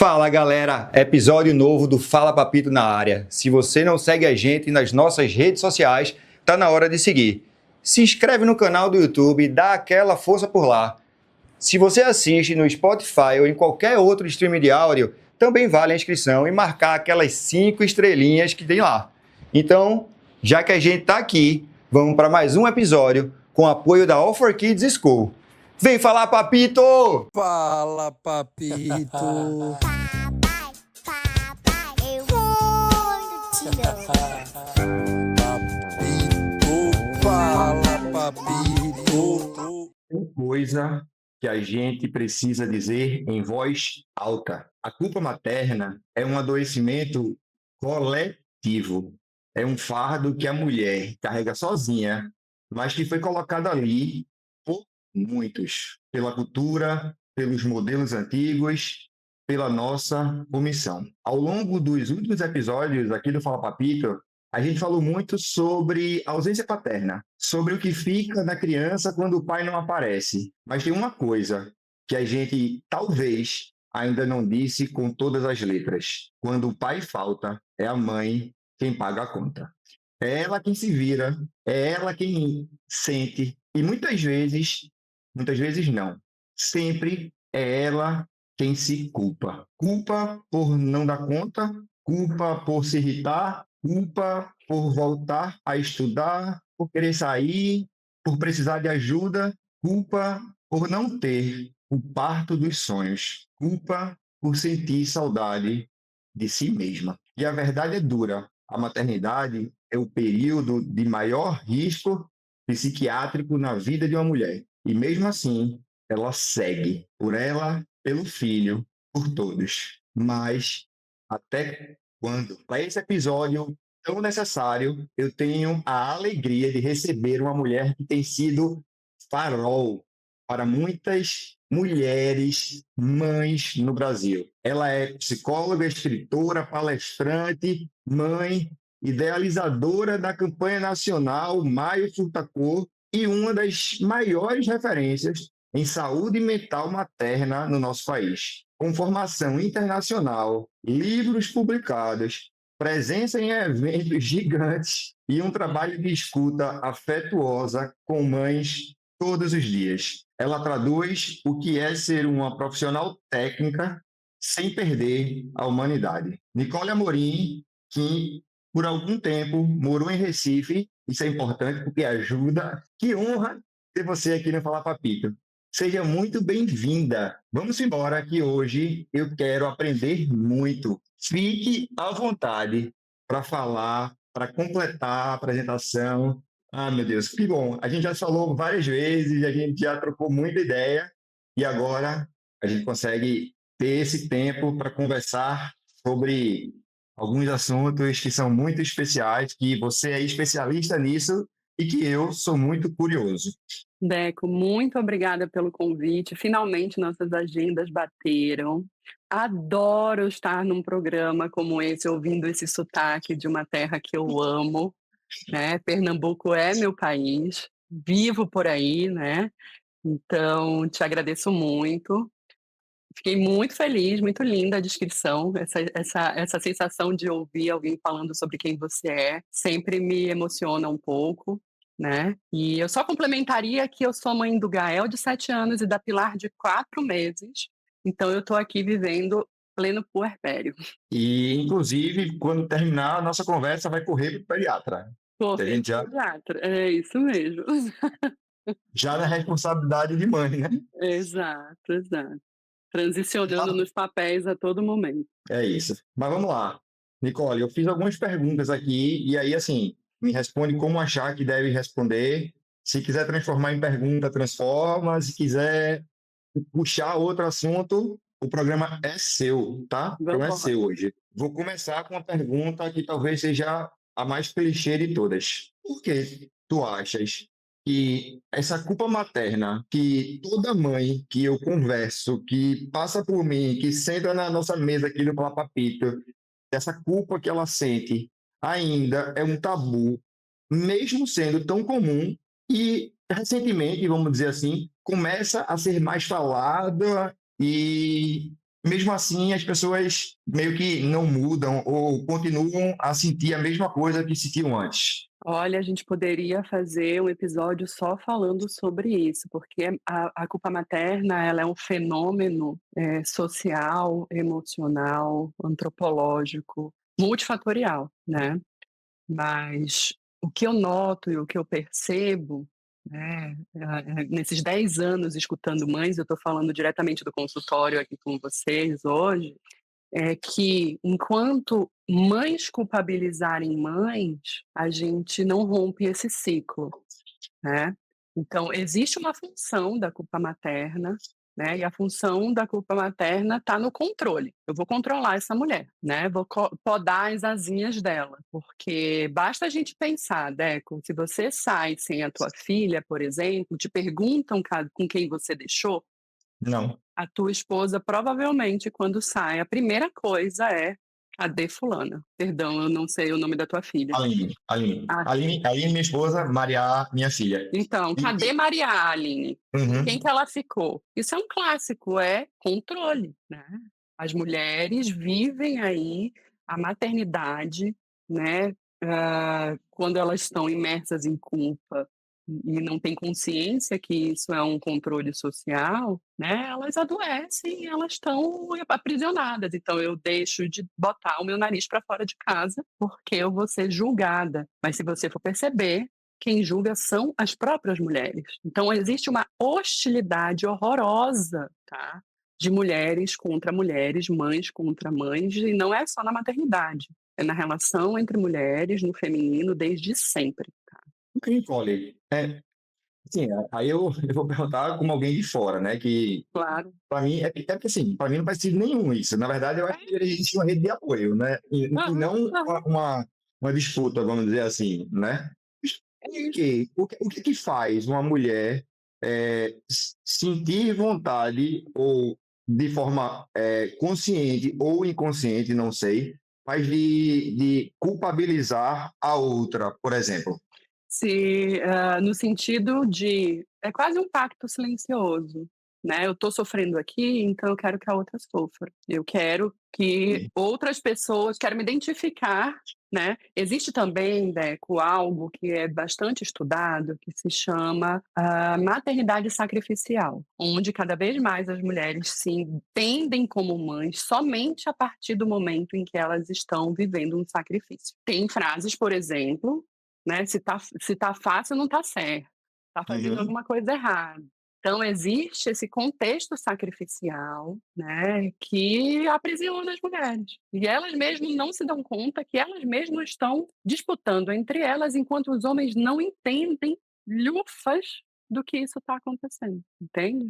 Fala galera, episódio novo do Fala Papito na área. Se você não segue a gente nas nossas redes sociais, tá na hora de seguir. Se inscreve no canal do YouTube, dá aquela força por lá. Se você assiste no Spotify ou em qualquer outro streaming de áudio, também vale a inscrição e marcar aquelas 5 estrelinhas que tem lá. Então, já que a gente tá aqui, vamos para mais um episódio com apoio da All4 Kids School. Vem falar, papito! Fala, papito! Papai, eu vou te Papito, fala, papito! Tem coisa que a gente precisa dizer em voz alta. A culpa materna é um adoecimento coletivo. É um fardo que a mulher carrega sozinha, mas que foi colocado ali por muitos, pela cultura, pelos modelos antigos, pela nossa omissão. Ao longo dos últimos episódios aqui do Fala Papito, a gente falou muito sobre ausência paterna, sobre o que fica na criança quando o pai não aparece. Mas tem uma coisa que a gente talvez ainda não disse com todas as letras. Quando o pai falta, é a mãe quem paga a conta. É ela quem se vira, é ela quem sente. E muitas vezes não, sempre é ela quem se culpa. Culpa por não dar conta, culpa por se irritar, culpa por voltar a estudar, por querer sair, por precisar de ajuda, culpa por não ter o parto dos sonhos, culpa por sentir saudade de si mesma. E a verdade é dura. A maternidade é o período de maior risco psiquiátrico na vida de uma mulher. E mesmo assim, ela segue por ela, pelo filho, por todos. Mas até quando? Para esse episódio tão necessário, eu tenho a alegria de receber uma mulher que tem sido farol para muitas mulheres, mães no Brasil. Ela é psicóloga, escritora, palestrante, mãe, idealizadora da campanha nacional Maio Furtacor e uma das maiores referências em saúde mental materna no nosso país. Com formação internacional, livros publicados, presença em eventos gigantes e um trabalho de escuta afetuosa com mães todos os dias. Ela traduz o que é ser uma profissional técnica sem perder a humanidade. Nicole Amorim, que por algum tempo morou em Recife, isso é importante porque ajuda. Que honra ter você aqui no Falar Papito. Seja muito bem-vinda. Vamos embora que hoje eu quero aprender muito. Fique à vontade para falar, para completar a apresentação. Ah, meu Deus, que bom. A gente já falou várias vezes, a gente já trocou muita ideia e agora a gente consegue ter esse tempo para conversar sobre alguns assuntos que são muito especiais, que você é especialista nisso e que eu sou muito curioso. Deco, muito obrigada pelo convite. Finalmente nossas agendas bateram. Adoro estar num programa como esse, ouvindo esse sotaque de uma terra que eu amo, né? Pernambuco é meu país, vivo por aí, né? Então, te agradeço muito. Fiquei muito feliz, muito linda a descrição, essa sensação de ouvir alguém falando sobre quem você é, sempre me emociona um pouco, né? E eu só complementaria que eu sou mãe do Gael, de 7 anos, e da Pilar, de 4 meses, então eu estou aqui vivendo pleno puerpério. E, inclusive, quando terminar a nossa conversa, vai correr para o pediatra. A gente Pediatra, é isso mesmo. já na responsabilidade de mãe, né? Exato, exato. Transicionando nos papéis a todo momento. É isso. Mas vamos lá. Nicole, eu fiz algumas perguntas aqui e aí, assim, me responde como achar que deve responder. Se quiser transformar em pergunta, transforma. Se quiser puxar outro assunto, o programa é seu, tá? O programa é Vamos lá. seu hoje. Vou começar com uma pergunta que talvez seja a mais clichê de todas. Por que tu achas que essa culpa materna que toda mãe que eu converso, que passa por mim, que senta na nossa mesa aqui no Fala Papito, essa culpa que ela sente ainda é um tabu, mesmo sendo tão comum e recentemente, vamos dizer assim, começa a ser mais falada e, mesmo assim as pessoas meio que não mudam ou continuam a sentir a mesma coisa que sentiam antes. Olha, a gente poderia fazer um episódio só falando sobre isso, porque a culpa materna, ela é um fenômeno, social, emocional, antropológico, multifatorial, né. Mas o que eu noto e o que eu percebo, né, nesses 10 anos escutando mães, eu estou falando diretamente do consultório aqui com vocês hoje, é que enquanto mães culpabilizarem mães, a gente não rompe esse ciclo, né. Então existe uma função da culpa materna, né, e a função da culpa materna está no controle. Eu vou controlar essa mulher, né, vou podar as asinhas dela, porque basta a gente pensar, Deco, se você sai sem a tua filha, por exemplo, te perguntam com quem você deixou, Não. a tua esposa provavelmente quando sai, a primeira coisa é: "Cadê fulana?". Perdão, eu não sei o nome da tua filha. Aline, Aline. Ah, Aline, minha esposa, Maria, minha filha. então, cadê E Maria Aline? Com quem uhum. que ela ficou? Isso é um clássico, é controle, né. As mulheres vivem aí a maternidade, né, quando elas estão imersas em culpa e não têm consciência que isso é um controle social, né, elas adoecem e elas estão aprisionadas. Então eu deixo de botar o meu nariz para fora de casa, porque eu vou ser julgada. Mas se você for perceber, quem julga são as próprias mulheres. Então existe uma hostilidade horrorosa, tá, de mulheres contra mulheres, mães contra mães, e não é só na maternidade, é na relação entre mulheres, no feminino, desde sempre, tá. Nicole, assim, aí eu vou perguntar como alguém de fora, né, que Claro. para mim porque assim, para mim não faz sentido nenhum isso. Na verdade, eu acho que existe uma rede de apoio, né, e Aham, não aham. uma disputa, vamos dizer assim, né. É isso. O que que faz uma mulher, sentir vontade ou de forma, consciente ou inconsciente, não sei, mas de culpabilizar a outra, por exemplo? Se, no sentido de é quase um pacto silencioso, né, eu estou sofrendo aqui, então eu quero que a outra sofra. Eu quero que outras pessoas quero me identificar, né. Existe também, Deco, algo que é bastante estudado, que se chama, maternidade sacrificial, onde cada vez mais as mulheres se entendem como mães somente a partir do momento em que elas estão vivendo um sacrifício. Tem frases, por exemplo, né, se tá fácil não tá certo, tá fazendo Uhum. alguma coisa errada. Então existe esse contexto sacrificial, né, que aprisiona as mulheres. E elas mesmas não se dão conta que elas mesmas estão disputando entre elas, enquanto os homens não entendem lufas do que isso está acontecendo, entende?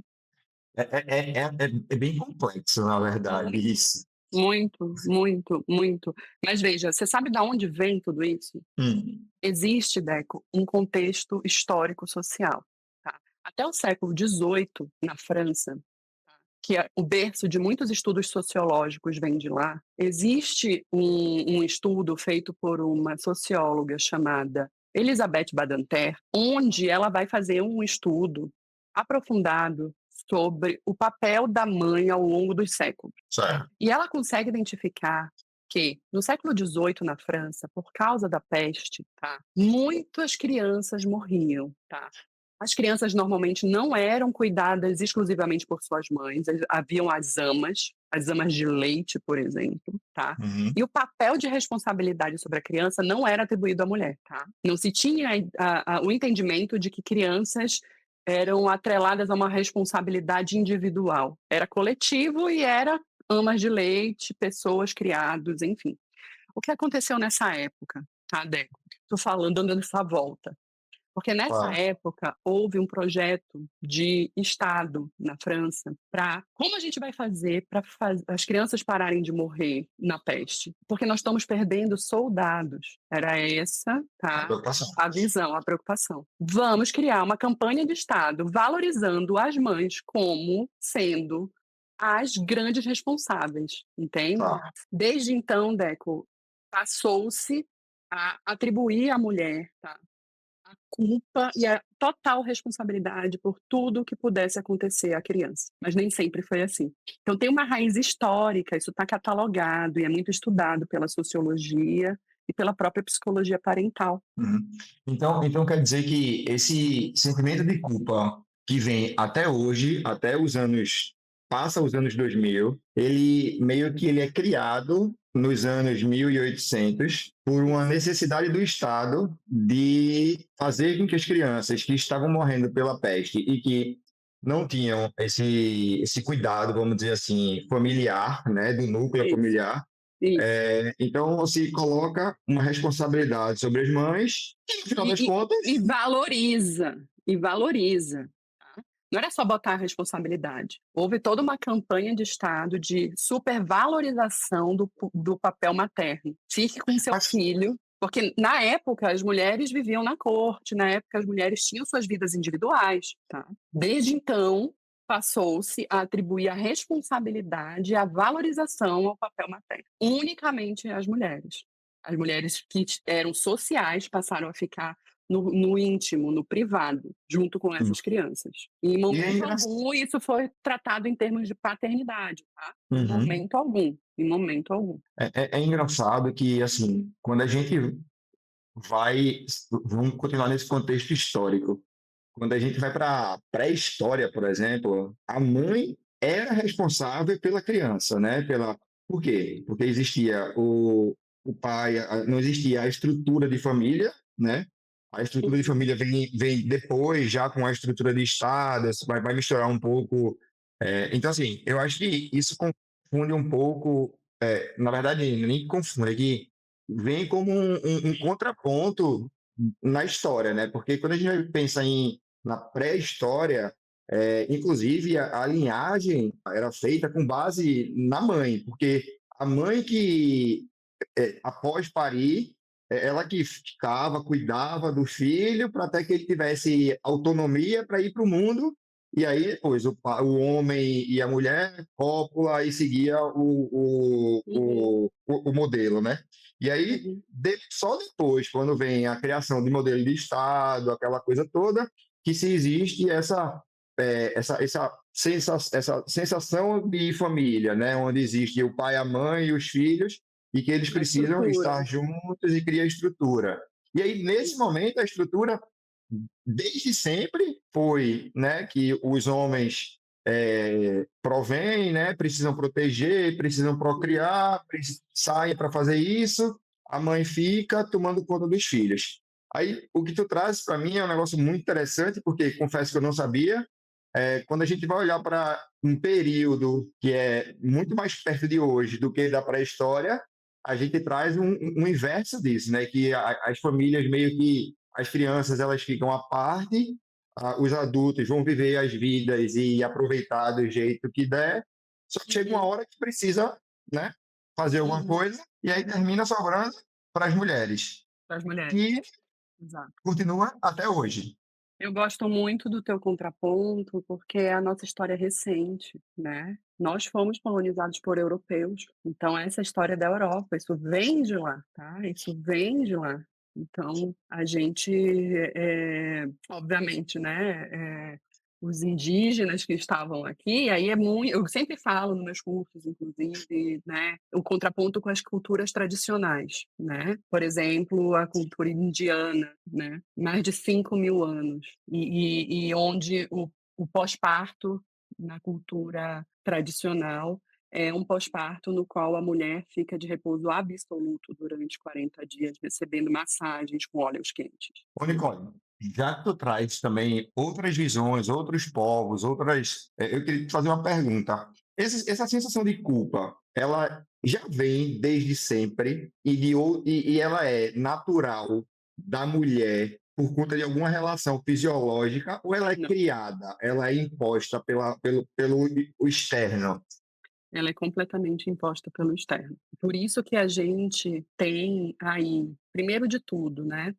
É bem complexo, na verdade, Muito, isso. muito, muito, muito. Mas veja, você sabe da onde vem tudo isso? Hum. Existe, Deco, um contexto histórico-social, tá? Até o século XVIII, na França, que é o berço de muitos estudos sociológicos vem de lá, existe um estudo feito por uma socióloga chamada Elisabeth Badinter, onde ela vai fazer um estudo aprofundado sobre o papel da mãe ao longo dos séculos. Certo. E ela consegue identificar que, no século XVIII, na França, por causa da peste, tá, muitas crianças morriam, tá. As crianças normalmente não eram cuidadas exclusivamente por suas mães, haviam as amas de leite, por exemplo, tá. Uhum. E o papel de responsabilidade sobre a criança não era atribuído à mulher, tá. Não se tinha o entendimento de que crianças eram atreladas a uma responsabilidade individual. Era coletivo e era amas de leite, pessoas, criados, enfim. O que aconteceu nessa época, tá, Deco? Estou falando, dando essa volta. Porque nessa Claro. época houve um projeto de Estado na França para como a gente vai fazer para as crianças pararem de morrer na peste? Porque nós estamos perdendo soldados. Era essa, A tá, preocupação. a visão, a preocupação. Vamos criar uma campanha de Estado valorizando as mães como sendo as grandes responsáveis, entende? Tá. Desde então, Deco, passou-se a atribuir à mulher, tá, a culpa e a total responsabilidade por tudo que pudesse acontecer à criança, mas nem sempre foi assim. Então tem uma raiz histórica, isso está catalogado e é muito estudado pela sociologia e pela própria psicologia parental. Uhum. Então quer dizer que esse sentimento de culpa que vem até hoje, até os anos, passa os anos 2000, ele meio que ele é criado nos anos 1800 por uma necessidade do Estado de fazer com que as crianças que estavam morrendo pela peste e que não tinham esse cuidado, vamos dizer assim, familiar, né, do núcleo Isso, familiar, isso. então se coloca uma responsabilidade sobre as mães e, no final das E, contas, e valoriza. Tá? Não era só botar a responsabilidade. Houve toda uma campanha de Estado de supervalorização do papel materno. Fique com seu mas, filho, porque na época as mulheres viviam na corte, na época as mulheres tinham suas vidas individuais. Tá? Desde então, passou-se a atribuir a responsabilidade e a valorização ao papel materno, unicamente às mulheres. As mulheres que eram sociais passaram a ficar no íntimo, no privado, junto com essas crianças. E em e é momento engraçado. algum isso foi tratado em termos de paternidade, tá? Em Uhum. momento algum, em momento algum. É engraçado que, assim, quando a gente vai, vamos continuar nesse contexto histórico, quando a gente vai para a pré-história, por exemplo, a mãe era responsável pela criança, né? Por quê? Porque existia o pai, não existia a estrutura de família, né? A estrutura de família vem depois, já com a estrutura de Estado, vai misturar um pouco. Então, assim, eu acho que isso confunde um pouco, na verdade, nem confunde, é que vem como um contraponto na história, né? Porque quando a gente pensa na pré-história, inclusive a linhagem era feita com base na mãe, porque a mãe que, após parir, ela que ficava, cuidava do filho para até que ele tivesse autonomia para ir para o mundo, e aí depois o homem e a mulher cópula e seguia Uhum, o modelo, né? E aí, uhum. só depois, quando vem a criação de modelo de Estado, aquela coisa toda, que se existe essa sensação de família, né? Onde existe o pai, a mãe e os filhos, e que eles A precisam estrutura. estar juntos e criar estrutura. E aí, nesse momento, a estrutura, desde sempre, foi, né, que os homens provêm, né, precisam proteger, precisam procriar, saem para fazer isso, a mãe fica tomando conta dos filhos. Aí, o que tu traz para mim é um negócio muito interessante, porque confesso que eu não sabia. Quando a gente vai olhar para um período que é muito mais perto de hoje do que da pré-história, a gente traz um inverso disso, né? Que as famílias meio que as crianças elas ficam à parte, os adultos vão viver as vidas e aproveitar do jeito que der. Só que chega uma Uhum, hora que precisa, né, fazer alguma uhum. coisa e aí termina sobrando para as mulheres, Para as mulheres, que exato. continua até hoje. Eu gosto muito do teu contraponto, porque é a nossa história recente, né? Nós fomos colonizados por europeus, então essa história da Europa, isso vem de lá, tá? Isso vem de lá. Então a gente, obviamente, né? Os indígenas que estavam aqui, aí é muito. Eu sempre falo nos meus cursos, inclusive, né? O contraponto com as culturas tradicionais, né? Por exemplo, a cultura indiana, né? Mais de 5.000 anos, e onde o pós-parto, na cultura tradicional, é um pós-parto no qual a mulher fica de repouso absoluto durante 40 dias, recebendo massagens com óleos quentes. Ô, Nicole, já que tu traz também outras visões, outros povos, eu queria te fazer uma pergunta. Essa sensação de culpa, ela já vem desde sempre e ela é natural da mulher por conta de alguma relação fisiológica ou ela é Não, criada, ela é imposta pelo o externo? ela é completamente imposta pelo externo. Por isso que a gente tem aí, primeiro de tudo, né,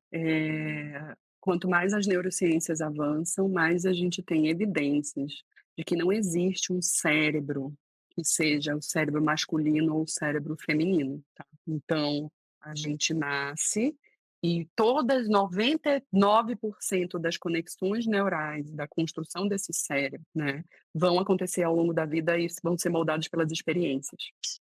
quanto mais as neurociências avançam, mais a gente tem evidências de que não existe um cérebro que seja o cérebro masculino ou o cérebro feminino, tá. Então, a gente nasce E todas 99% das conexões neurais, da construção desse cérebro, né, vão acontecer ao longo da vida e vão ser moldados pelas experiências.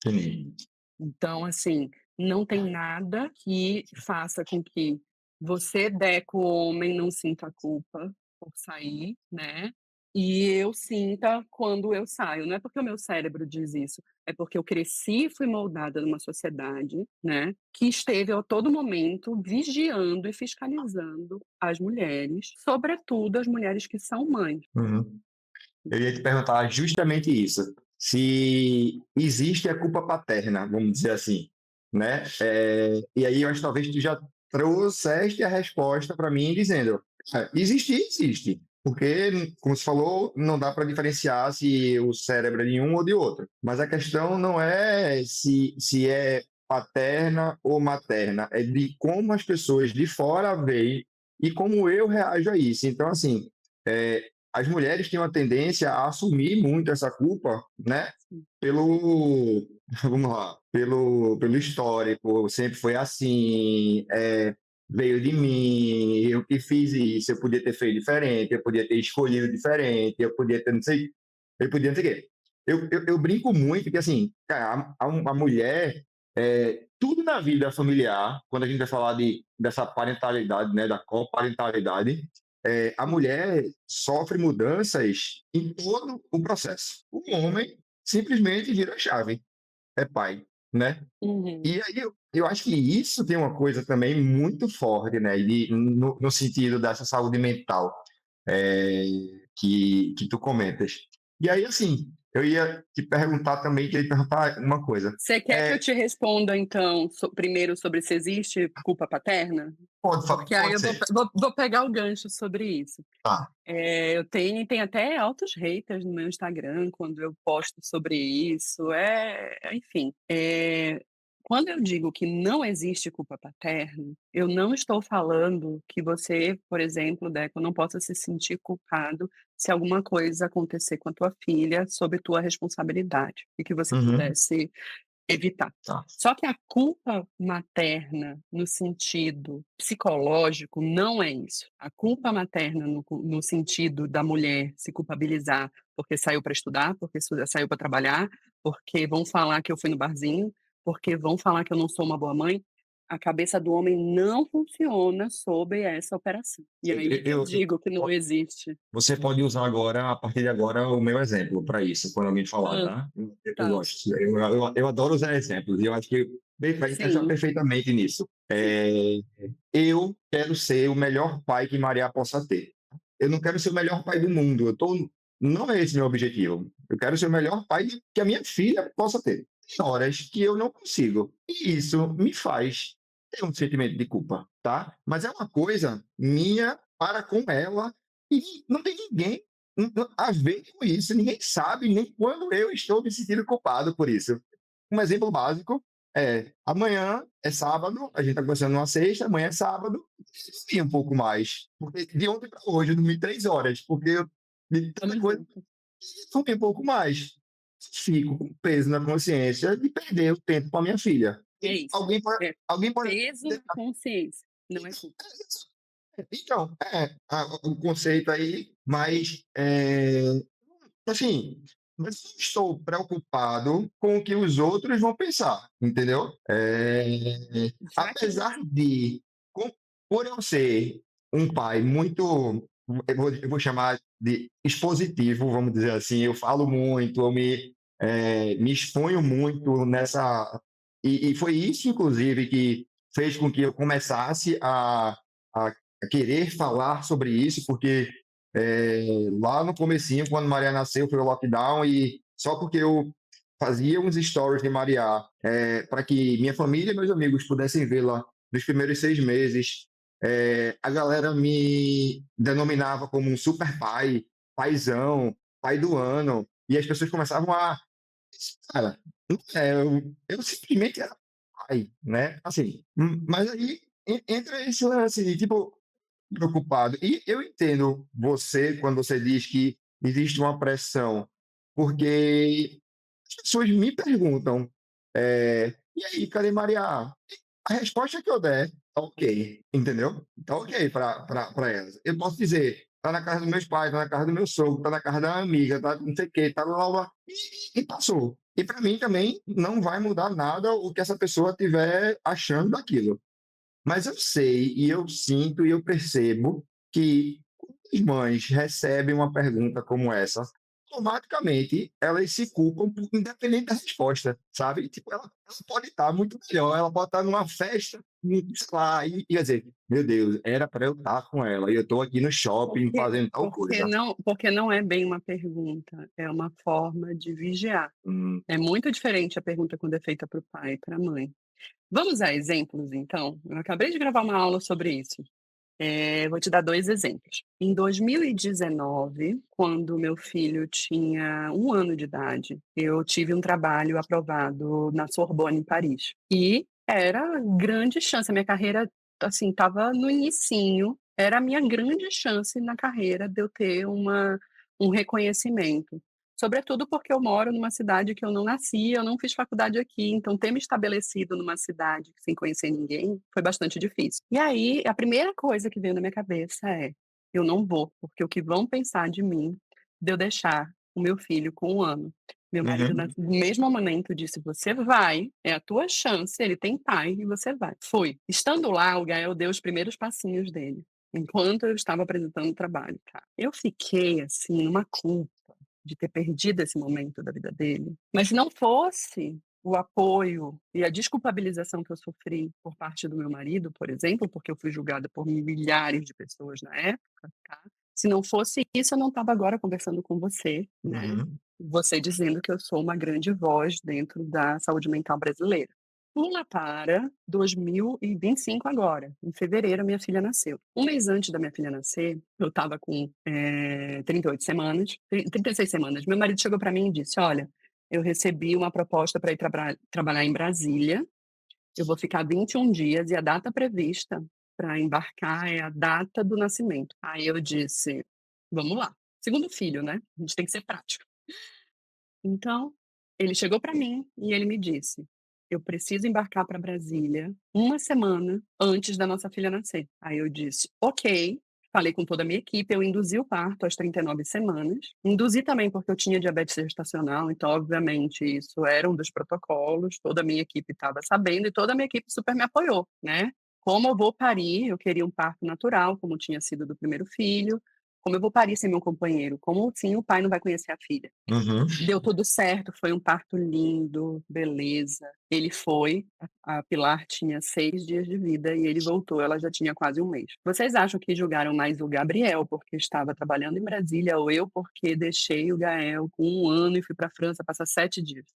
Sim. Então, assim, não tem nada que faça com que você, Deco homem, não sinta culpa por sair, né, e eu sinta quando eu saio. Não é porque o meu cérebro diz isso, é porque eu cresci e fui moldada numa sociedade, né, que esteve a todo momento vigiando e fiscalizando as mulheres, sobretudo as mulheres que são mães. Uhum. Eu ia te perguntar justamente isso. Se existe a culpa paterna, vamos dizer assim, né? E aí eu acho que talvez tu já trouxeste a resposta para mim dizendo, existe. Porque, como você falou, não dá para diferenciar se o cérebro é de um ou de outro. Mas a questão não é se é paterna ou materna, é de como as pessoas de fora veem e como eu reajo a isso. Então, assim, as mulheres têm uma tendência a assumir muito essa culpa, né? Pelo, vamos lá, pelo histórico, sempre foi assim, veio de mim, eu que fiz isso, eu podia ter feito diferente, eu podia ter escolhido diferente, eu podia ter não sei, eu podia não sei o quê. Eu brinco muito que, assim, cara, a mulher, tudo na vida familiar, quando a gente vai falar dessa parentalidade, né, da coparentalidade, a mulher sofre mudanças em todo o processo. O homem simplesmente vira a chave, é pai, né? Uhum. E aí eu acho que isso tem uma coisa também muito forte, né? No sentido dessa saúde mental é, que tu comentas. E aí, assim, eu ia te perguntar também, queria te perguntar uma coisa. Você quer que eu te responda, então, primeiro sobre se existe culpa paterna? Porque aí Pode eu vou, ser. vou pegar o gancho sobre isso. Tá. Eu tenho até altos haters no meu Instagram quando eu posto sobre isso. Enfim. Quando eu digo que não existe culpa paterna, eu não estou falando que você, por exemplo, Deco, não possa se sentir culpado se alguma coisa acontecer com a tua filha sob tua responsabilidade e que você Uhum. pudesse evitar. Tá. Só que a culpa materna, no sentido psicológico, não é isso. A culpa materna, no sentido da mulher se culpabilizar porque saiu para estudar, porque saiu para trabalhar, porque vão falar que eu fui no barzinho, porque vão falar que eu não sou uma boa mãe, a cabeça do homem não funciona sob essa operação. E aí que eu digo que não existe. Você pode usar agora, a partir de agora, o meu exemplo para isso, quando alguém falar, Hã, tá? Eu tá. gosto. Eu adoro usar exemplos e eu acho que vai encaixar Sim, perfeitamente nisso. sim. Eu quero ser o melhor pai que Maria possa ter. Eu não quero ser o melhor pai do mundo. Não é esse meu objetivo. Eu quero ser o melhor pai que a minha filha possa ter. Tem horas que eu não consigo. E isso me faz ter um sentimento de culpa, tá? Mas é uma coisa minha para com ela e não tem ninguém a ver com isso. Ninguém sabe nem quando eu estou me sentindo culpado por isso. Um exemplo básico amanhã é sábado, a gente está começando numa sexta, amanhã é sábado, e um pouco mais. Porque de ontem para hoje eu dormi 3 horas, porque eu de tanta Tamo coisa, junto. dormi um pouco mais. Fico com peso na consciência de perder o tempo com a minha filha. É E isso. É alguém pode peso na consciência, não é culpa. então, o conceito aí, mas, assim, mas não estou preocupado com o que os outros vão pensar, entendeu? Já que Apesar você de, com por eu ser um pai muito, eu vou chamar de expositivo, vamos dizer assim, eu falo muito, me exponho muito nessa e foi isso inclusive que fez com que eu começasse a querer falar sobre isso, porque lá no comecinho, quando Maria nasceu, foi o lockdown e só porque eu fazia uns stories de Maria para que minha família e meus amigos pudessem vê-la nos primeiros 6 meses, a galera me denominava como um super pai, paizão, pai do ano, e as pessoas começavam a... Cara, eu simplesmente era pai, né? Assim, mas aí entra esse lance de, tipo, preocupado. E eu entendo você quando você diz que existe uma pressão, porque as pessoas me perguntam, e aí, cadê Maria? A resposta que eu der, tá ok, entendeu? Tá ok para elas. Eu posso dizer, tá na casa dos meus pais, tá na casa do meu sogro, tá na casa da amiga, tá não sei o quê, tá lá, lá, e passou. E para mim também não vai mudar nada o que essa pessoa estiver achando daquilo. Mas eu sei, e eu sinto, e eu percebo que quando as mães recebem uma pergunta como essa, automaticamente elas se culpam independente da resposta, sabe? Tipo, ela pode estar muito melhor, ela pode estar numa festa, sei lá, e quer dizer, meu Deus, era para eu estar com ela, e eu estou aqui no shopping Porque fazendo tal coisa. porque não é bem uma pergunta, é uma forma de vigiar. Hum, É muito diferente a pergunta quando é feita para o pai e para a mãe. Vamos a exemplos, então? Eu acabei de gravar uma aula sobre isso. Vou te dar 2 exemplos. Em 2019, quando meu filho tinha 1 ano de idade, eu tive um trabalho aprovado na Sorbonne, em Paris. E era grande chance, a minha carreira, assim, estava no inicinho, era a minha grande chance na carreira de eu ter um reconhecimento. Sobretudo porque eu moro numa cidade que eu não nasci, eu não fiz faculdade aqui, então ter me estabelecido numa cidade sem conhecer ninguém foi bastante difícil. E aí, a primeira coisa que veio na minha cabeça é: eu não vou, porque o que vão pensar de mim, de eu deixar o meu filho com 1 ano. Meu marido, uhum, no mesmo momento, disse: "Você vai, é a tua chance, ele tem pai e você vai". Fui. Estando lá, o Gael deu os primeiros passinhos dele, enquanto eu estava apresentando o trabalho, cara. Eu fiquei, assim, numa culpa de ter perdido esse momento da vida dele. Mas se não fosse o apoio e a desculpabilização que eu sofri por parte do meu marido, por exemplo, porque eu fui julgada por milhares de pessoas na época, tá? Se não fosse isso, eu não estava agora conversando com você, né? uhum. Você dizendo que eu sou uma grande voz dentro da saúde mental brasileira. Pula para 2025 agora. Em fevereiro, minha filha nasceu. Um mês antes da minha filha nascer, eu estava com 38 semanas, 36 semanas. Meu marido chegou para mim e disse: "Olha, eu recebi uma proposta para ir trabalhar em Brasília. Eu vou ficar 21 dias e a data prevista para embarcar é a data do nascimento". Aí eu disse: "Vamos lá". Segundo filho, né? A gente tem que ser prático. Então, ele chegou para mim e ele me disse: "Eu preciso embarcar para Brasília 1 semana antes da nossa filha nascer". Aí eu disse: "Ok". Falei com toda a minha equipe, eu induzi o parto às 39 semanas. Induzi também porque eu tinha diabetes gestacional, então obviamente isso era um dos protocolos, toda a minha equipe estava sabendo e toda a minha equipe super me apoiou, né. Como eu vou parir, eu queria um parto natural, como tinha sido do primeiro filho. Como eu vou parir sem meu companheiro? Como assim o pai não vai conhecer a filha? Uhum. Deu tudo certo, foi um parto lindo, beleza. Ele foi, a Pilar tinha 6 dias de vida e ele voltou, ela já tinha quase 1 mês. Vocês acham que julgaram mais o Gabriel porque estava trabalhando em Brasília ou eu porque deixei o Gael com 1 ano e fui para a França passar 7 dias?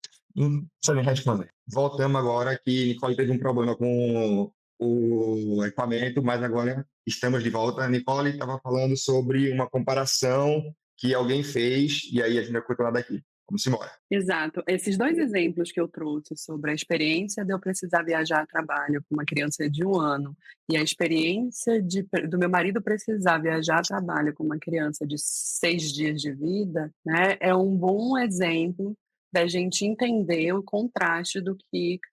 Você me responder. Voltamos agora que Nicole teve um problema com o equipamento, mas agora estamos de volta. A Nicole estava falando sobre uma comparação que alguém fez, e aí a gente vai continuar daqui. Vamos embora. Exato. Esses 2 exemplos que eu trouxe sobre a experiência de eu precisar viajar a trabalho com uma criança de 1 ano e a experiência do meu marido precisar viajar a trabalho com uma criança de 6 dias de vida, né, é um bom exemplo da gente entender o contraste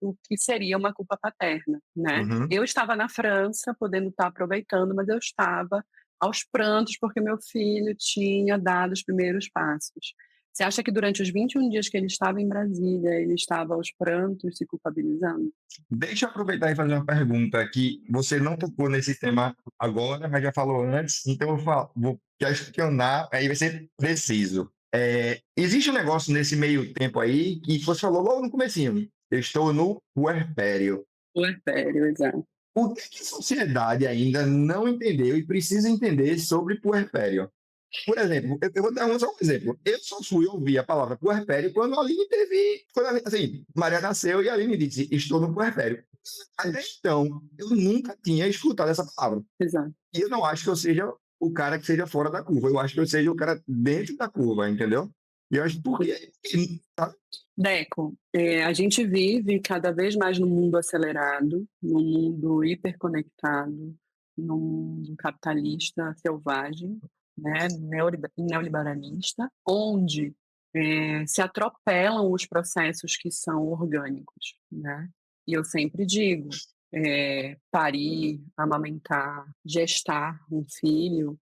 o que seria uma culpa paterna, né. Uhum. Eu estava na França podendo estar aproveitando, mas eu estava aos prantos porque meu filho tinha dado os primeiros passos. Você acha que durante os 21 dias que ele estava em Brasília, ele estava aos prantos, se culpabilizando? Deixa eu aproveitar e fazer uma pergunta que você não tocou nesse tema agora, mas já falou antes, então vou questionar, aí vai ser preciso. Existe um negócio nesse meio tempo aí que você falou logo no comecinho. Eu estou no puerpério. Puerpério, exato. O que que a sociedade ainda não entendeu e precisa entender sobre puerpério? Por exemplo, eu vou dar só um exemplo. Eu só fui ouvir a palavra puerpério quando a Aline teve. Assim, Maria nasceu e a Aline disse: Estou no puerpério. Até então, eu nunca tinha escutado essa palavra. Exato. E eu não acho que eu seja o cara que seja fora da curva. Eu acho que eu seja o cara dentro da curva, entendeu? E eu acho porque. Deco, a gente vive cada vez mais num mundo acelerado, num mundo hiperconectado, num mundo capitalista selvagem, né, neoliberalista, onde se atropelam os processos que são orgânicos, né? E eu sempre digo, parir, amamentar, gestar um filho,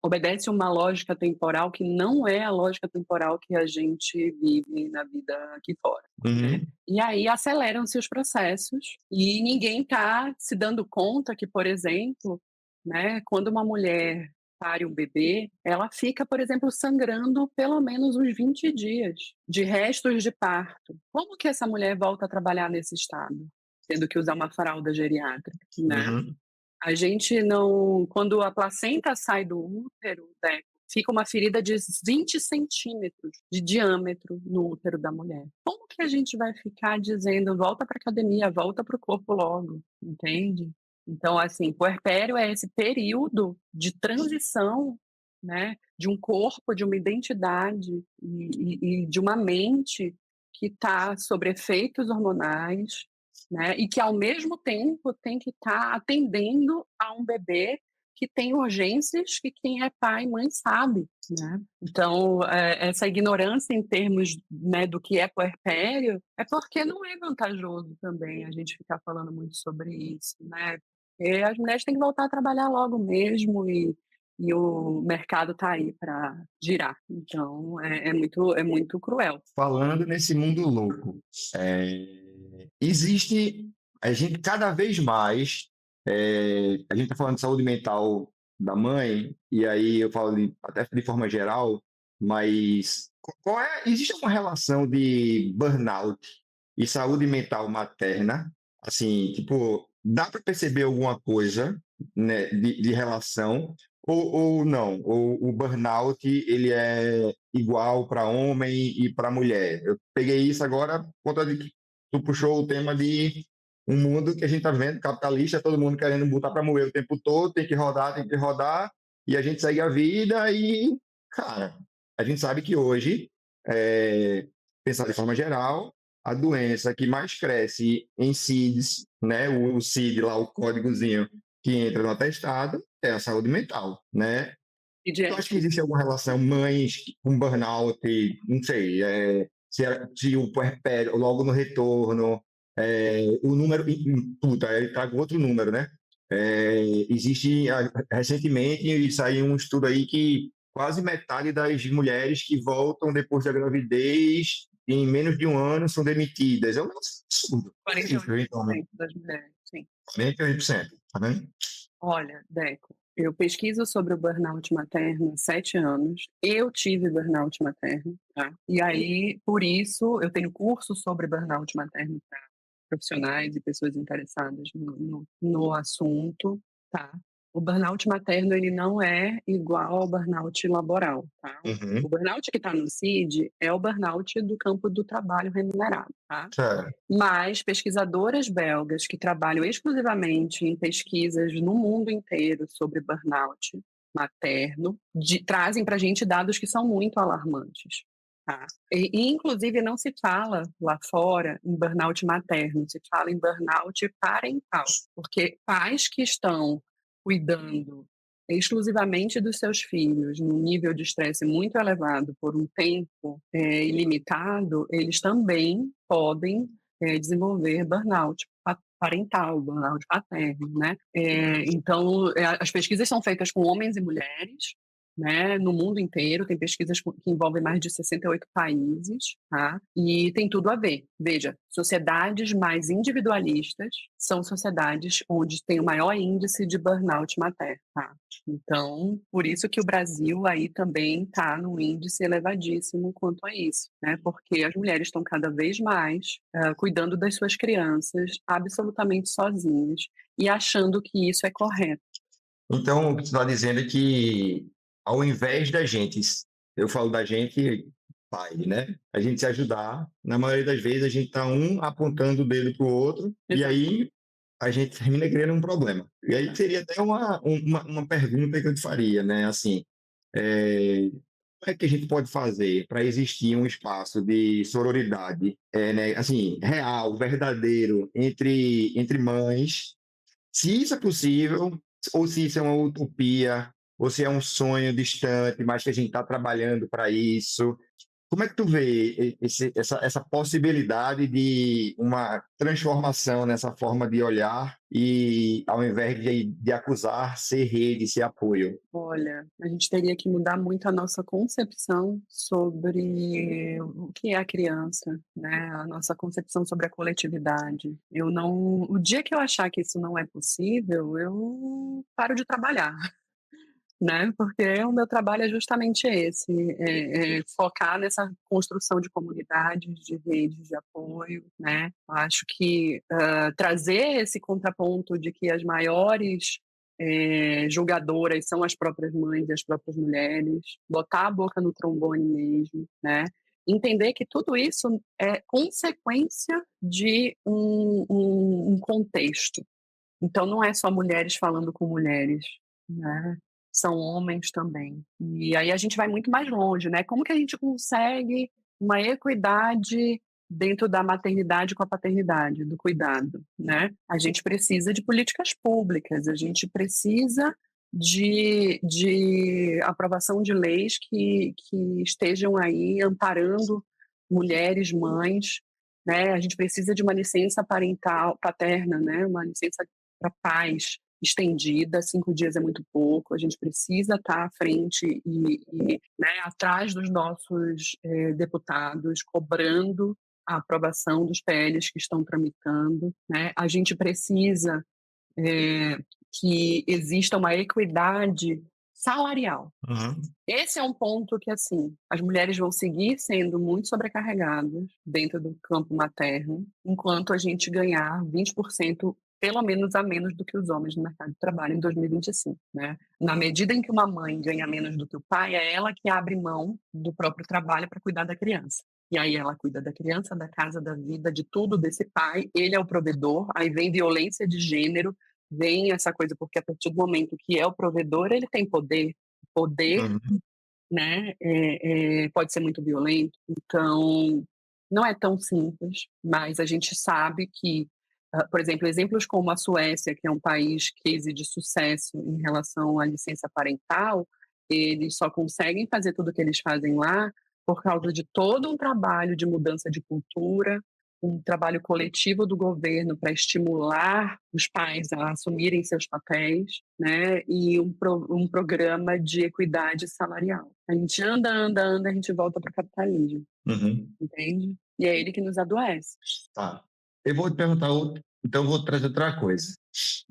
obedece uma lógica temporal que não é a lógica temporal que a gente vive na vida aqui fora, né. Uhum. E aí aceleram-se os processos e ninguém está se dando conta que, por exemplo, né, quando uma mulher pare um bebê, ela fica, por exemplo, sangrando pelo menos uns 20 dias de restos de parto. Como que essa mulher volta a trabalhar nesse estado? Tendo que usar uma fralda geriátrica, né. Uhum. A gente não, quando a placenta sai do útero, né, fica uma ferida de 20 centímetros de diâmetro no útero da mulher. Como que a gente vai ficar dizendo: "Volta para academia, volta para o corpo logo", entende? Então, assim, puerpério é esse período de transição, né, de um corpo, de uma identidade e de uma mente que está sob efeitos hormonais, né, e que ao mesmo tempo tem que estar atendendo a um bebê que tem urgências que quem é pai e mãe sabe, né. Então, essa ignorância em termos, né, do que é puerpério, é porque não é vantajoso também a gente ficar falando muito sobre isso, né. Porque as mulheres têm que voltar a trabalhar logo mesmo e o mercado está aí para girar. Então é muito cruel. Falando nesse mundo louco, existe a gente cada vez mais, a gente está falando de saúde mental da mãe, e aí eu falo até de forma geral, mas qual é, existe uma relação de burnout e saúde mental materna? Assim, tipo, dá para perceber alguma coisa, né, de relação, ou não? Ou o burnout ele é igual para homem e para mulher? Eu peguei isso agora por conta de que tu puxou o tema de um mundo que a gente está vendo, capitalista, todo mundo querendo botar para moer o tempo todo, tem que rodar, e a gente segue a vida e, cara, a gente sabe que hoje, pensar de forma geral, a doença que mais cresce em CIDs, né, o CID lá, o códigozinho que entra no atestado, é a saúde mental, né? E de Eu acho que existe alguma relação mães com burnout, não sei, se o puerpério, logo no retorno, o número, puta, ele traga outro número, né? Existe, recentemente, saiu um estudo aí que quase metade das mulheres que voltam depois da gravidez, em menos de um ano, são demitidas. É um absurdo. É isso, eventualmente. 48% das mulheres, sim. 48%, tá vendo? Olha, Deco, eu pesquiso sobre o burnout materno há 7 anos. Eu tive burnout materno, tá? E aí, por isso, eu tenho curso sobre burnout materno para profissionais e pessoas interessadas no assunto, tá? O burnout materno, ele não é igual ao burnout laboral, tá? O Uhum, burnout que está no CID é o burnout do campo do trabalho remunerado, tá? certo. Mas pesquisadoras belgas que trabalham exclusivamente em pesquisas no mundo inteiro sobre burnout materno trazem para a gente dados que são muito alarmantes. Tá? E, inclusive, não se fala lá fora em burnout materno, se fala em burnout parental, porque pais que estão cuidando exclusivamente dos seus filhos num nível de estresse muito elevado por um tempo ilimitado, eles também podem desenvolver burnout parental, burnout paterno, né? Então, as pesquisas são feitas com homens e mulheres, né, no mundo inteiro, tem pesquisas que envolvem mais de 68 países, tá? E tem tudo a ver. Veja, sociedades mais individualistas são sociedades onde tem o maior índice de burnout materno, tá? Então, por isso que o Brasil aí também está num índice elevadíssimo quanto a isso, né? Porque as mulheres estão cada vez mais cuidando das suas crianças absolutamente sozinhas e achando que isso é correto. Então, o que tu está dizendo é que, ao invés da gente, eu falo da gente, pai, né? A gente se ajudar, na maioria das vezes a gente está um apontando o dedo para o outro, e Exato. aí a gente termina criando um problema. E aí seria até uma pergunta que eu te faria, né? Assim, como é que a gente pode fazer para existir um espaço de sororidade, né? Assim, real, verdadeiro, entre mães, se isso é possível, ou se isso é uma utopia, ou se é um sonho distante, mas que a gente está trabalhando para isso. como é que tu vê essa possibilidade de uma transformação nessa forma de olhar e, ao invés de acusar, ser rede, ser apoio? Olha, a gente teria que mudar muito a nossa concepção sobre o que é a criança, né, a nossa concepção sobre a coletividade. Eu não O dia que eu achar que isso não é possível, eu paro de trabalhar. Né, porque o meu trabalho é justamente esse, focar nessa construção de comunidades, de redes de apoio, né. Acho que, trazer esse contraponto de que as maiores, julgadoras são as próprias mães e as próprias mulheres, botar a boca no trombone mesmo, né, entender que tudo isso é consequência de um contexto. Então não é só mulheres falando com mulheres, né, são homens também. E aí a gente vai muito mais longe, né, como que a gente consegue uma equidade dentro da maternidade com a paternidade, do cuidado, né. A gente precisa de políticas públicas, a gente precisa de aprovação de leis que estejam aí amparando mulheres, mães, né, a gente precisa de uma licença parental paterna, né, uma licença para pais estendida, 5 dias é muito pouco, a gente precisa estar à frente né, atrás dos nossos, deputados, cobrando a aprovação dos PLs que estão tramitando, né. A gente precisa, eh, que exista uma equidade salarial. Uhum. Esse é um ponto que, assim, as mulheres vão seguir sendo muito sobrecarregadas dentro do campo materno, enquanto a gente ganhar 20% pelo menos a menos do que os homens no mercado de trabalho em 2025, né. Na medida em que uma mãe ganha menos do que o pai, é ela que abre mão do próprio trabalho para cuidar da criança. E aí ela cuida da criança, da casa, da vida, de tudo desse pai, ele é o provedor, aí vem violência de gênero, vem essa coisa, porque a partir do momento que é o provedor, ele tem poder. Poder, Uhum. né, pode ser muito violento, então não é tão simples, mas a gente sabe que, por exemplo, exemplos como a Suécia, que é um país case de sucesso em relação à licença parental, eles só conseguem fazer tudo o que eles fazem lá por causa de todo um trabalho de mudança de cultura, um trabalho coletivo do governo para estimular os pais a assumirem seus papéis, né, e um programa de equidade salarial. A gente anda, anda, anda, a gente volta para o capitalismo, Uhum. entende? E é ele que nos adoece. Tá. Eu vou te perguntar então eu vou trazer outra coisa.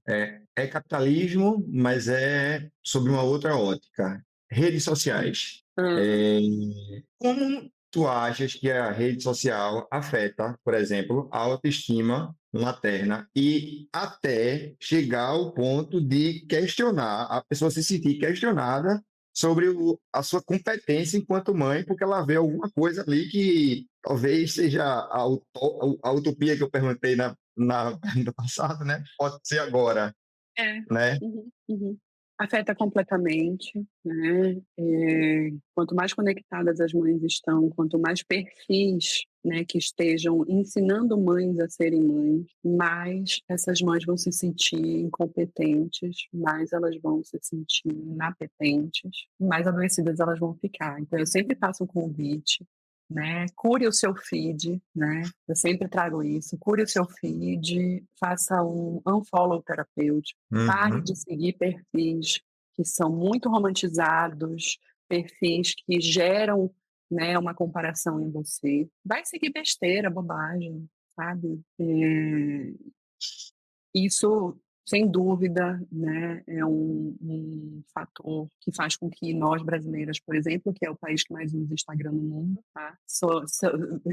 É capitalismo, mas é sobre uma outra ótica. Redes sociais. Hã. É, como tu achas que a rede social afeta, por exemplo, a autoestima materna e até chegar ao ponto de questionar, a pessoa se sentir questionada sobre a sua competência enquanto mãe, porque ela vê alguma coisa ali que talvez seja a utopia que eu perguntei na pergunta passada, né? Pode ser agora, É. né? Uhum, uhum. Afeta completamente, né, quanto mais conectadas as mães estão, quanto mais perfis, né, que estejam ensinando mães a serem mães, mais essas mães vão se sentir incompetentes, mais elas vão se sentir inapetentes, mais adoecidas elas vão ficar. Então eu sempre faço um convite, né, cure o seu feed, né, eu sempre trago isso, cure o seu feed, faça um unfollow terapêutico, pare Uhum. de seguir perfis que são muito romantizados, perfis que geram, né, uma comparação em você. Vai seguir besteira, bobagem, sabe. Isso, sem dúvida, né, é um fator que faz com que nós brasileiras, por exemplo, que é o país que mais usa Instagram no mundo, tá,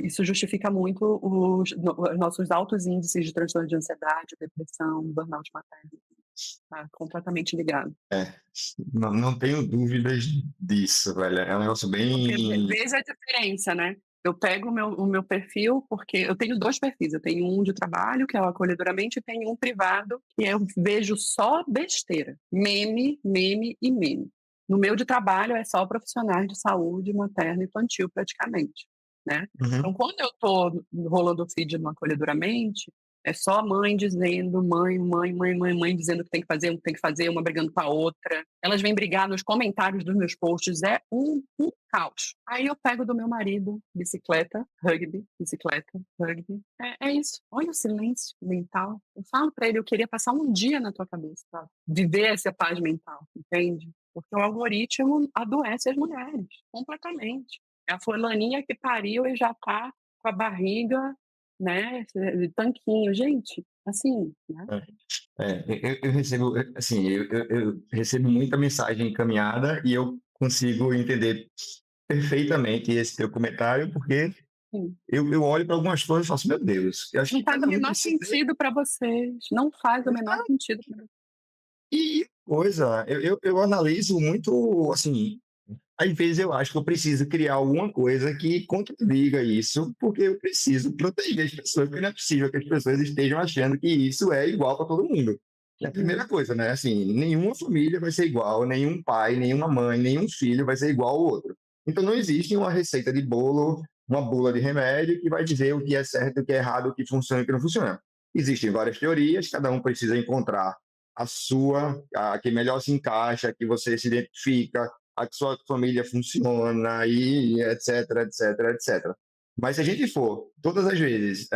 isso justifica muito os nossos altos índices de transtorno de ansiedade, depressão, burnout materno, tá completamente ligado. É, não tenho dúvidas disso, velho. É um negócio Porque bem. veja a diferença, né. Eu pego o meu perfil, porque eu tenho 2 perfis, eu tenho um de trabalho, que é o Acolhedoramente, e tenho um privado, que eu vejo só besteira, meme, meme e meme. No meu de trabalho é só profissionais de saúde materno e infantil praticamente, né. Então Uhum. quando eu tô rolando o feed no Acolhedoramente, É só a mãe dizendo, mãe, dizendo que tem que fazer, não tem que fazer, uma brigando com a outra. Elas vêm brigar nos comentários dos meus posts, é um caos. Aí eu pego do meu marido, bicicleta, rugby, bicicleta, rugby. É isso. Olha o silêncio mental. Eu falo pra ele, eu queria passar um dia na tua cabeça, pra viver essa paz mental, entende? Porque o algoritmo adoece as mulheres, completamente. É a fulaninha que pariu e já tá com a barriga, né, de tanquinho. Gente, assim, né? Eu recebo, assim, eu recebo muita mensagem encaminhada e eu consigo entender perfeitamente esse teu comentário, porque Sim. eu olho para algumas coisas e falo assim, meu Deus, eu acho Não que faz o cada um menor precisa. sentido para vocês. Não faz o menor sentido para vocês. E coisa, eu analiso muito, assim, às vezes eu acho que eu preciso criar alguma coisa que contradiga isso, porque eu preciso proteger as pessoas, porque não é possível que as pessoas estejam achando que isso é igual para todo mundo. É a primeira coisa, né? Assim, nenhuma família vai ser igual, nenhum pai, nenhuma mãe, nenhum filho vai ser igual ao outro. Então não existe uma receita de bolo, uma bula de remédio que vai dizer o que é certo, o que é errado, o que funciona e o que não funciona. Existem várias teorias, cada um precisa encontrar a sua, a que melhor se encaixa, a que você se identifica, a que sua família funciona e etc, etc, etc. Mas se a gente for, todas as vezes,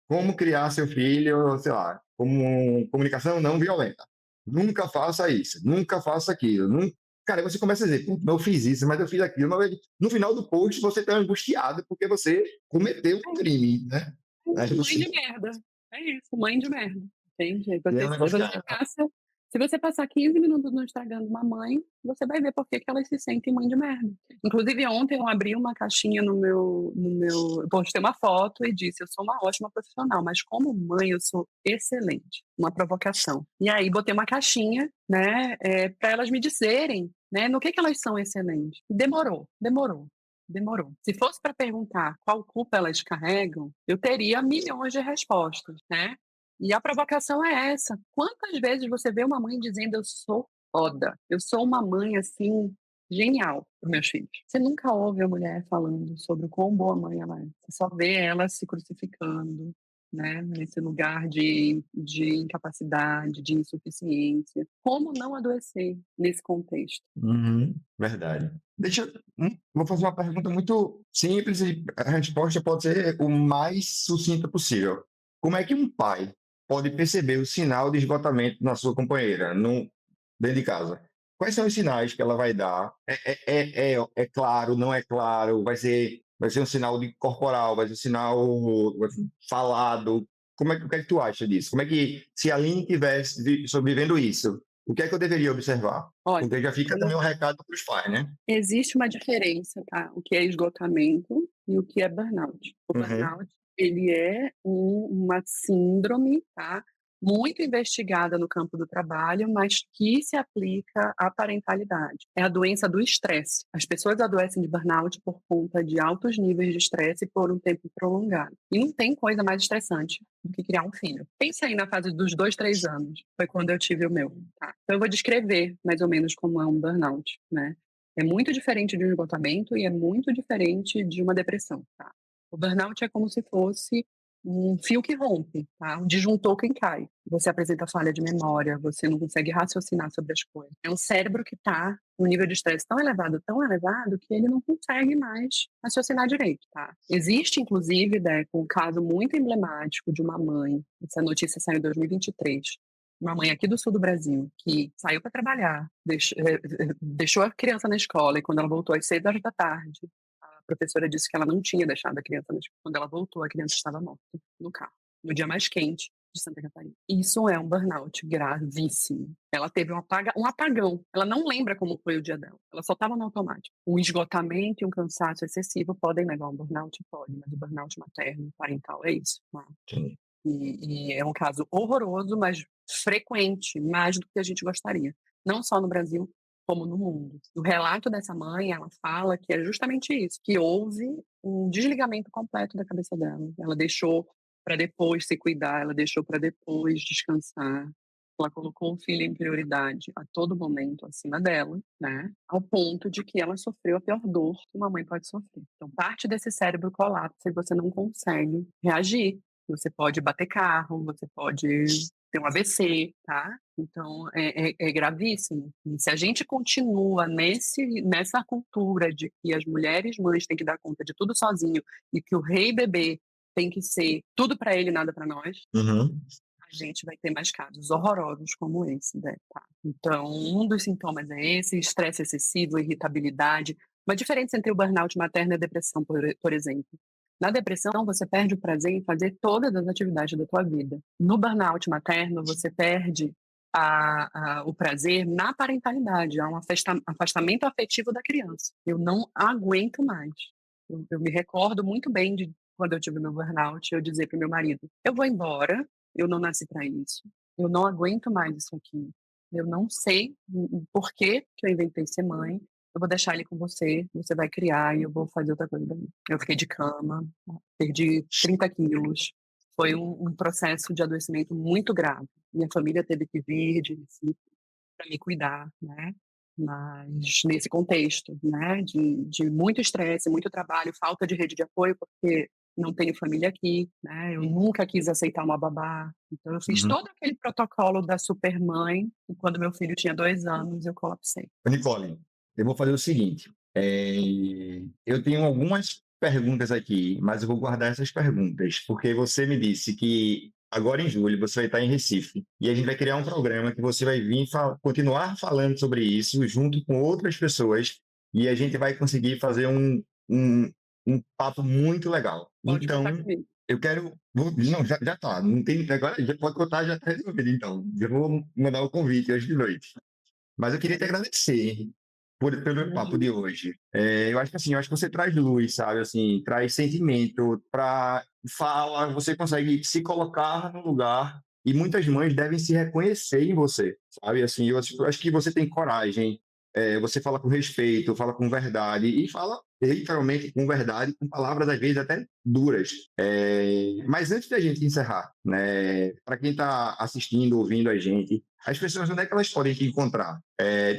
como criar seu filho, sei lá, como comunicação não violenta. Nunca faça isso, nunca faça aquilo. Nunca... Cara, você começa a dizer, eu fiz isso, mas eu fiz aquilo. Mas no final do post você está angustiado porque você cometeu um crime, né? Aí Mãe você... de merda. É isso, mãe de merda. Entende? Aí É um negócio que... se você passar 15 minutos no Instagram de uma mãe, você vai ver por que elas se sentem mãe de merda. Inclusive, ontem eu abri uma caixinha eu postei uma foto e disse, eu sou uma ótima profissional, mas como mãe eu sou excelente. Uma provocação. E aí botei uma caixinha, né, para elas me dizerem, né, no que elas são excelentes. Demorou. Se fosse para perguntar qual culpa elas carregam, eu teria milhões de respostas, né? E a provocação é essa. Quantas vezes você vê uma mãe dizendo eu sou foda, eu sou uma mãe assim genial para meus filhos? Você nunca ouve a mulher falando sobre o quão boa mãe ela é. Você só vê ela se crucificando, né? Nesse lugar de incapacidade, de insuficiência. Como não adoecer nesse contexto? Uhum, verdade. Vou fazer uma pergunta muito simples e a resposta pode ser o mais sucinta possível. Como é que um pai pode perceber o sinal de esgotamento na sua companheira, dentro de casa? Quais são os sinais que ela vai dar? É claro, não é claro? Vai ser um sinal corporal, vai ser um sinal falado? O que é que tu acha disso? Como é que, se a Aline estivesse sobrevivendo isso, o que é que eu deveria observar? Olha, Porque já fica também um recado para os pais, né? existe uma diferença, tá? O que é esgotamento e o que é burnout. O Uhum. burnout, ele é uma síndrome, tá? Muito investigada no campo do trabalho, mas que se aplica à parentalidade. É a doença do estresse. As pessoas adoecem de burnout por conta de altos níveis de estresse por um tempo prolongado. E não tem coisa mais estressante do que criar um filho. Pensa aí na fase dos 2, 3 anos. Foi quando eu tive o meu, tá? Então eu vou descrever mais ou menos como é um burnout, né? É muito diferente de um esgotamento e é muito diferente de uma depressão, tá? O burnout é como se fosse um fio que rompe, tá? Um disjuntor que cai. Você apresenta falha de memória, você não consegue raciocinar sobre as coisas. É um cérebro que está no nível de estresse tão elevado, que ele não consegue mais raciocinar direito, tá? Existe, inclusive, Deco, um caso muito emblemático de uma mãe, essa notícia saiu em 2023, uma mãe aqui do sul do Brasil, que saiu para trabalhar, deixou a criança na escola e quando ela voltou às 6 horas da tarde, a professora disse que ela não tinha deixado a criança na escola. Quando ela voltou, a criança estava morta no carro, no dia mais quente de Santa Catarina. Isso é um burnout gravíssimo. Ela teve um apagão. Ela não lembra como foi o dia dela. Ela só estava no automático. Um esgotamento e um cansaço excessivo podem levar a um burnout? Pode, mas o burnout materno, parental, é isso. Né? Sim. E é um caso horroroso, mas frequente, mais do que a gente gostaria. Não só no Brasil, como no mundo. O relato dessa mãe, ela fala que é justamente isso, que houve um desligamento completo da cabeça dela. Ela deixou para depois se cuidar, ela deixou para depois descansar. Ela colocou o filho em prioridade a todo momento acima dela, né? Ao ponto de que ela sofreu a pior dor que uma mãe pode sofrer. Então, parte desse cérebro colapsa e você não consegue reagir. Você pode bater carro, você pode ter um AVC, tá? Então é gravíssimo. E se a gente continua nessa cultura de que as mulheres mães têm que dar conta de tudo sozinho e que o rei bebê tem que ser tudo para ele e nada para nós, Uhum. a gente vai ter mais casos horrorosos como esse, né, tá? Então, um dos sintomas é esse, estresse excessivo, irritabilidade. Uma diferença entre o burnout materno e a depressão, por exemplo. Na depressão, você perde o prazer em fazer todas as atividades da tua vida. No burnout materno, você perde o prazer na parentalidade, há um afastamento afetivo da criança. Eu não aguento mais. Eu me recordo muito bem de quando eu tive meu burnout, eu dizer para o meu marido, eu vou embora, eu não nasci para isso. Eu não aguento mais isso aqui. Eu não sei o porquê que eu inventei ser mãe. Eu vou deixar ele com você, você vai criar e eu vou fazer outra coisa da vida. Eu fiquei de cama, perdi 30 quilos. Foi um processo de adoecimento muito grave. Minha família teve que vir de Recife para me cuidar, né? Mas nesse contexto, né, de muito estresse, muito trabalho, falta de rede de apoio, porque não tenho família aqui, né? Eu nunca quis aceitar uma babá. Então eu fiz Uhum. todo aquele protocolo da supermãe e quando meu filho tinha 2 anos eu colapsei. Nicole, eu vou fazer o seguinte. Eu tenho algumas perguntas aqui, mas eu vou guardar essas perguntas, porque você me disse que agora em julho você vai estar em Recife e a gente vai criar um programa que você vai vir continuar falando sobre isso junto com outras pessoas e a gente vai conseguir fazer um papo muito legal. Pode contar Então, comigo. eu quero. Não, já tá. Não tem, agora já pode contar, já está resolvido. Então, eu vou mandar o convite hoje de noite. Mas eu queria te agradecer pelo papo de hoje. Eu acho que assim, eu acho que você traz luz, sabe? Assim, traz sentimento para fala, você consegue se colocar no lugar e muitas mães devem se reconhecer em você, sabe? Assim, eu acho que você tem coragem, você fala com respeito, fala com verdade e fala literalmente com verdade, com palavras às vezes até duras. Mas antes da gente encerrar, né, para quem está assistindo, ouvindo a gente, as pessoas, onde é que elas podem te encontrar?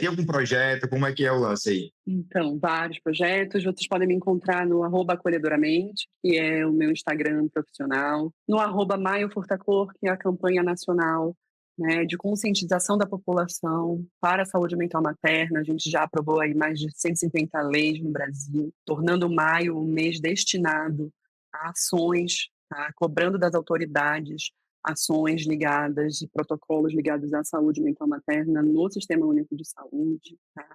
Tem algum projeto? Como é que é o lance aí? Então, vários projetos. Vocês podem me encontrar no @acolhedoramente, que é o meu Instagram profissional, no @maiofurtacor, que é a campanha nacional, né, de conscientização da população para a saúde mental materna. A gente já aprovou aí mais de 150 leis no Brasil, tornando o maio um mês destinado a ações, tá, cobrando das autoridades ações ligadas e protocolos ligados à saúde mental materna no Sistema Único de Saúde, tá?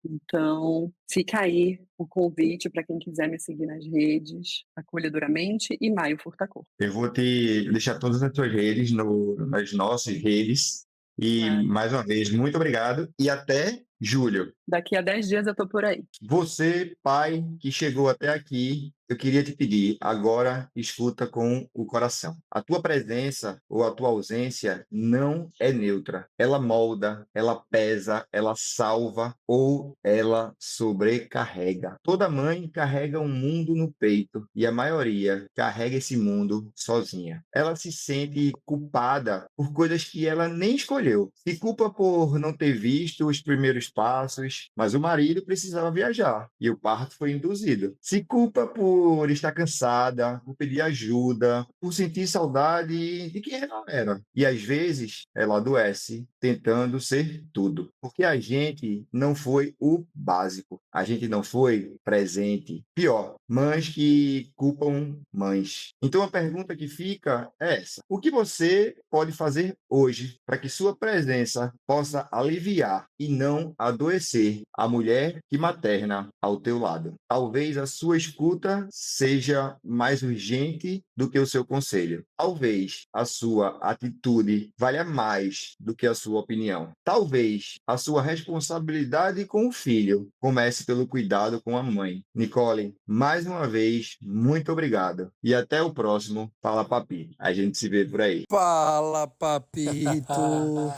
Então, fica aí o convite para quem quiser me seguir nas redes, Acolhedoramente e Maio Furtacor. Eu vou te deixar todas as tuas redes nas nossas redes. E, mais uma vez, muito obrigado e até julho. Daqui a 10 dias eu estou por aí. Você, pai, que chegou até aqui, eu queria te pedir, agora escuta com o coração. A tua presença ou a tua ausência não é neutra. Ela molda, ela pesa, ela salva ou ela sobrecarrega. Toda mãe carrega um mundo no peito e a maioria carrega esse mundo sozinha. Ela se sente culpada por coisas que ela nem escolheu. Se culpa por não ter visto os primeiros passos, mas o marido precisava viajar e o parto foi induzido. Se culpa por estar cansada, por pedir ajuda, por sentir saudade de quem ela era. E às vezes ela adoece tentando ser tudo, porque a gente não foi o básico, a gente não foi presente. Pior, mães que culpam mães. Então a pergunta que fica é essa: o que você pode fazer hoje para que sua presença possa aliviar e não adoecer a mulher que materna ao teu lado? Talvez a sua escuta seja mais urgente do que o seu conselho. Talvez a sua atitude valha mais do que a sua opinião. Talvez a sua responsabilidade com o filho comece pelo cuidado com a mãe. Nicole, mais uma vez, muito obrigado. E até o próximo Fala Papi. A gente se vê por aí. Fala, papito.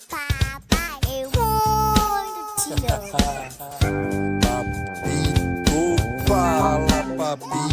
Papai, eu vou te dar. Papito, fala, papito.